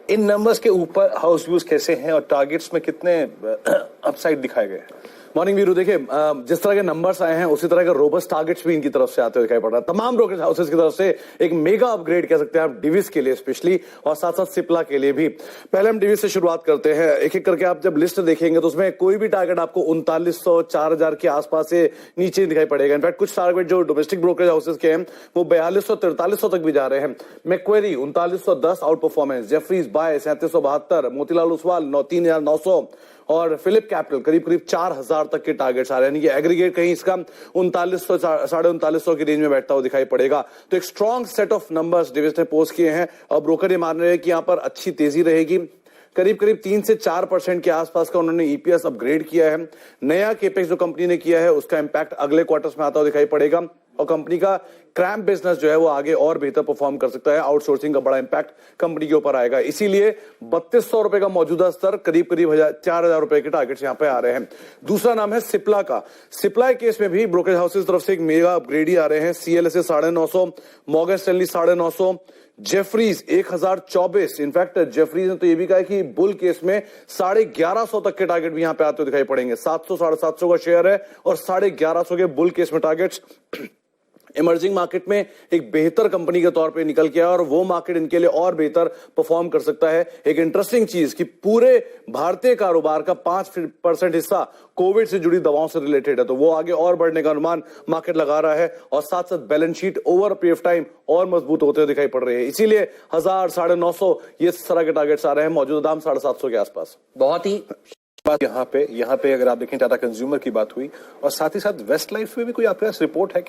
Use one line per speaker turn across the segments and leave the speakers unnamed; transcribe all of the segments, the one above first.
इन numbers के ऊपर house views कैसे हैं और टारगेट्स में कितने अपसाइड दिखाए गए हैं?
मॉर्निंग वीरू, देखिए जिस तरह के नंबर्स आए हैं उसी तरह के रोबस्ट टारगेट्स भी इनकी तरफ से आते हुए दिखाई पड़ रहा है। तमाम ब्रोकरेज हाउसेस की तरफ से एक मेगा अपग्रेड कह सकते हैं आप डिविस के लिए स्पेशली, और साथ साथ सिप्ला के लिए भी। पहले हम डिविस से शुरुआत करते हैं। एक एक करके आप जब लिस्ट देखेंगे तो उसमें कोई भी टारगेट आपको 3900 4000 के आसपास से नीचे दिखाई पड़ेगा। इनफैक्ट कुछ टारगेट जो डोमेस्टिक ब्रोकरेज हाउसेस के हैं वो 4200 4300 तक भी जा रहे हैं। Macquarie 3910 out performance, Jefferies buy 3772, Motilal Oswal 3900 और फिलिप कैपिटल करीब करीब 4000 तक के टारगेट्स आ रहे हैं। यानी कि एग्रीगेट कहीं इसका 3900 3950 की रेंज में बैठता हुआ दिखाई पड़ेगा। तो एक strong set of numbers Divi's ने पोस्ट किए हैं और ब्रोकर ये मान रहे हैं कि यहां पर अच्छी तेजी रहेगी। करीब करीब 3 से 4% के आसपास का उन्होंने ईपीएस अपग्रेड किया है। नया केपेक्स जो कंपनी ने किया है उसका इंपैक्ट अगले क्वार्टर्स में आता हुआ दिखाई पड़ेगा और कंपनी का क्रैम्प बिजनेस जो है वो आगे और बेहतर परफॉर्म कर सकता है। आउटसोर्सिंग का बड़ा इंपैक्ट कंपनी के ऊपर आएगा, इसीलिए 3200 रुपए का मौजूदा स्तर करीब करीब 4000 रुपए के टारगेट्स यहां पे आ रहे हैं। दूसरा नाम है सिप्ला का। सिप्ला केस में भी ब्रोकरेज हाउसेस तरफ से एक मेगा अपग्रेड ही आ रहे हैं। CLSA 950, Morgan Stanley 950, Jefferies 1024। In fact Jefferies ने तो ये भी कहा है कि बुल केस में 1150 तक के टारगेट भी यहां पे आते हुए दिखाई पड़ेंगे। 700 750 का शेयर है और 1150 के बुल केस में टारगेट्स। इमर्जिंग मार्केट में एक बेहतर कंपनी के तौर पे निकल के आया और वो मार्केट इनके लिए और बेहतर परफॉर्म कर सकता है। एक इंटरेस्टिंग चीज कि पूरे भारतीय कारोबार का 5% हिस्सा कोविड से जुड़ी दवाओं से रिलेटेड है, तो वो आगे और बढ़ने का अनुमान मार्केट लगा रहा है और साथ साथ balance sheet over period of time और मजबूत होते हुए दिखाई पड़ रही है। इसीलिए 1000 950 ये तरह के टारगेट्स आ रहे हैं। मौजूदा दाम 750 के आसपास।
बहुत ही बात यहाँ पे अगर आप देखें टाटा कंज्यूमर की बात हुई और साथ ही साथ वेस्ट लाइफ में भी कोई आपके पास रिपोर्ट है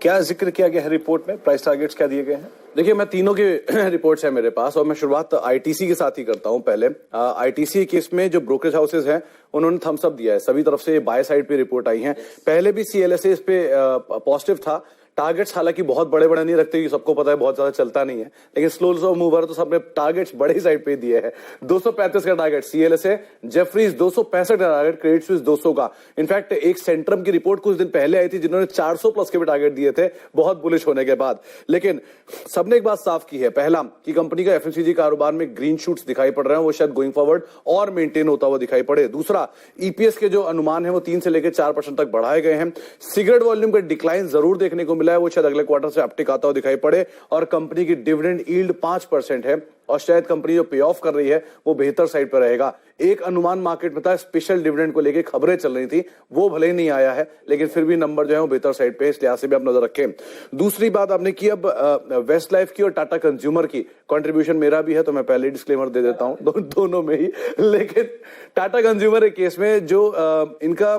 क्या जिक्र किया गया है रिपोर्ट में? प्राइस टारगेट्स क्या दिए गए हैं?
देखिए मैं तीनों के रिपोर्ट्स है मेरे पास और मैं शुरुआत आईटीसी के साथ ही करता हूं। पहले आईटीसी केस में जो ब्रोकरेज हाउसेस हैं उन्होंने थम्स अप दिया है। सभी तरफ से बाय साइड पे रिपोर्ट आई है। पहले भी सीएलएसए इस पे पॉजिटिव था। टारगेट्स हालांकि बहुत बड़े बड़े नहीं रखते, सबको पता है बहुत ज्यादा चलता नहीं है, लेकिन स्लो मूवर तो सबने टारगेट्स बड़ी साइड पे दिए हैं। 235 का टारगेट सीएलएसए, जेफरीज 265 का टारगेट, क्रेडिट स्विस 200 का। इनफैक्ट एक सेंट्रम की रिपोर्ट कुछ दिन पहले आई थी जिन्होंने 400 प्लस के भी टारगेट दिए थे बहुत बुलिश होने के बाद। लेकिन सबने एक बात साफ की है, पहला कि कंपनी का एफएमसीजी कारोबार में ग्रीन शूट्स दिखाई पड़ रहे हैं, वो शायद गोइंग फॉरवर्ड और मेंटेन होता हुआ दिखाई पड़े। दूसरा, ईपीएस के जो अनुमान है वो 3 से लेकर 4% तक बढ़ाए गए हैं। सिगरेट वॉल्यूम का डिक्लाइन जरूर देखने को मिला है, वो शायद अगले क्वार्टर से अपटिक आता हुआ दिखाई पड़े। और कंपनी की डिविडेंड यील्ड 5% है और शायद कंपनी जो पे ऑफ कर रही है वो बेहतर साइड पर रहेगा। एक अनुमान मार्केट में था स्पेशल डिविडेंड को लेकर, खबरें चल रही थी, वो भले ही नहीं आया है लेकिन फिर भी नंबर जो है वो बेहतर साइड पे है, इस लिहाज से भी आप नजर रखें। दूसरी बात आपने की अब वेस्ट लाइफ की और टाटा कंज्यूमर की। कंट्रीब्यूशन मेरा भी है तो मैं पहले डिस्क्लेमर दे देता हूं दोनों में ही। लेकिन टाटा कंज्यूमर के केस में जो इनका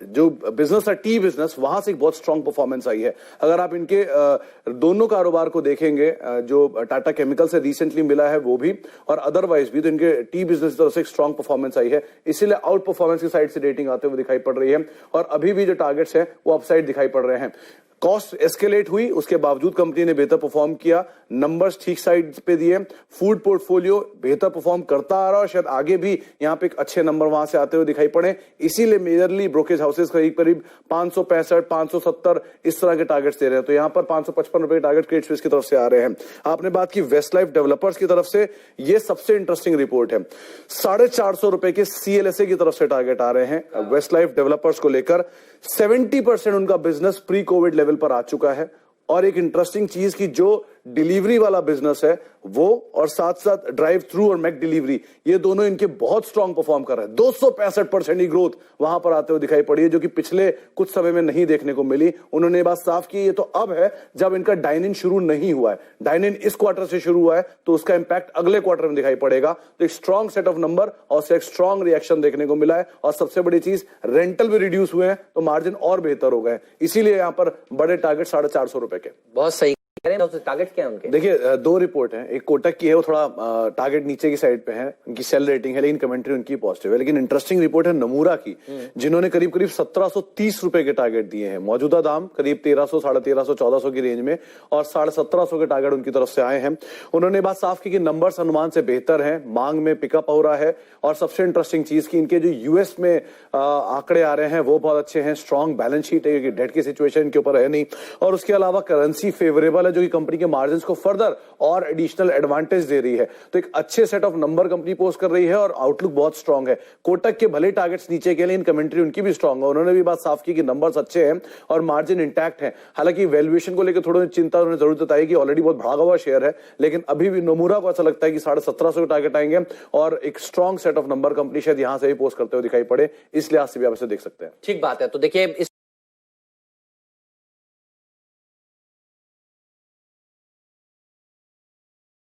जो बिजनेस है टी बिजनेस, वहां से एक बहुत स्ट्रांग परफॉर्मेंस आई है। अगर आप इनके दोनों कारोबार को देखेंगे, जो टाटा केमिकल से रिसेंटली मिला है वो भी और अदरवाइज भी, तो इनके टी बिजनेस की तरफ से एक स्ट्रांग परफॉर्मेंस आई है, इसीलिए आउट परफॉर्मेंस की साइड से रेटिंग आते हुए दिखाई पड़ रही है और अभी भी जो टारगेट्स हैं वो अपसाइड दिखाई पड़ रहे हैं। कॉस्ट एस्केलेट हुई, उसके बावजूद कंपनी ने बेहतर परफॉर्म किया, नंबर्स ठीक साइड पे दिए। फूड पोर्टफोलियो बेहतर परफॉर्म करता आ रहा है, शायद आगे भी यहां पे एक अच्छे नंबर वहां से आते हुए दिखाई पड़े। इसीलिए मेजरली ब्रोकरेज हाउसेस करीब करीब 565 570 इस तरह के टारगेट्स दे रहे हैं। तो यहां पर 555 रुपए के टारगेट क्रेडिट स्विस की तरफ से आ रहे हैं। आपने बात की वेस्ट लाइफ डेवलपर्स की तरफ से, ये सबसे इंटरेस्टिंग रिपोर्ट है। 450 रुपए के सीएलएसए की तरफ से टारगेट आ रहे हैं वेस्ट लाइफ डेवलपर्स को लेकर। 70% उनका बिजनेस प्री कोविड लेवल पर आ चुका है और एक इंटरेस्टिंग चीज की जो डिलीवरी वाला बिजनेस है वो और साथ साथ ड्राइव थ्रू और मैक डिलीवरी, ये दोनों इनके बहुत स्ट्रांग परफॉर्म कर रहे हैं। 265% की ग्रोथ वहां पर आते हुए दिखाई पड़ी है, जो कि पिछले कुछ समय में नहीं देखने को मिली। उन्होंने बात साफ की, ये तो अब है जब इनका डाइन इन शुरू नहीं हुआ है। डाइन इन इस क्वार्टर से शुरू हुआ है तो उसका इंपैक्ट अगले क्वार्टर में दिखाई पड़ेगा। तो एक स्ट्रांग सेट ऑफ नंबर और से एक स्ट्रांग रिएक्शन देखने को मिला है और सबसे बड़ी चीज रेंटल भी रिड्यूस हुए हैं तो मार्जिन और बेहतर हो गए, इसीलिए यहां पर बड़े टारगेट 450 रुपए के।
बहुत सही। टारगेट क्या है उनके?
देखिए दो रिपोर्ट है, एक कोटक की है वो थोड़ा टारगेट नीचे की साइड पे है, उनकी सेल रेटिंग है लेकिन कमेंट्री उनकी पॉजिटिव है। लेकिन इंटरेस्टिंग रिपोर्ट है नमूरा की, जिन्होंने करीब करीब 1730 रुपए के टारगेट दिए हैं। मौजूदा दाम करीब 1300 1350 1400 की रेंज में और 1750 के टारगेट उनकी तरफ से आए हैं। उन्होंने बात साफ की कि नंबर्स अनुमान से बेहतर है, मांग में पिकअप हो रहा है और सबसे इंटरेस्टिंग चीज की इनके जो यूएस में आंकड़े आ रहे हैं वो बहुत अच्छे हैं। स्ट्रॉन्ग बैलेंस शीट है, डेट की सिचुएशन के ऊपर है नहीं और उसके अलावा करेंसी फेवरेबल है, जो कि कंपनी के मार्जिन को फर्दर और एडिशनल एडवांटेज दे रही है। तो एक अच्छे set of number company post कर रही है और आउटलुक बहुत स्ट्रांग है। कोटक के भले टारगेट्स नीचे के लिए, इन कमेंट्री उनकी भी स्ट्रांग है, उन्होंने भी बात साफ की कि नंबर्स अच्छे हैं और मार्जिन इंटैक्ट है। हालांकि वैल्यूएशन को लेकर थोड़ी चिंता उन्होंने जरूर बताई कि ऑलरेडी बहुत भागा हुआ शेयर है, लेकिन अभी भी नोमुरा को ऐसा लगता है कि 1750 के टारगेट आएंगे और एक strong set of number company शायद यहां से भी पोस्ट करते हुए दिखाई पड़े, इसलिए आज से भी आप इसे देख सकते हैं।
ठीक बात है। तो देखिए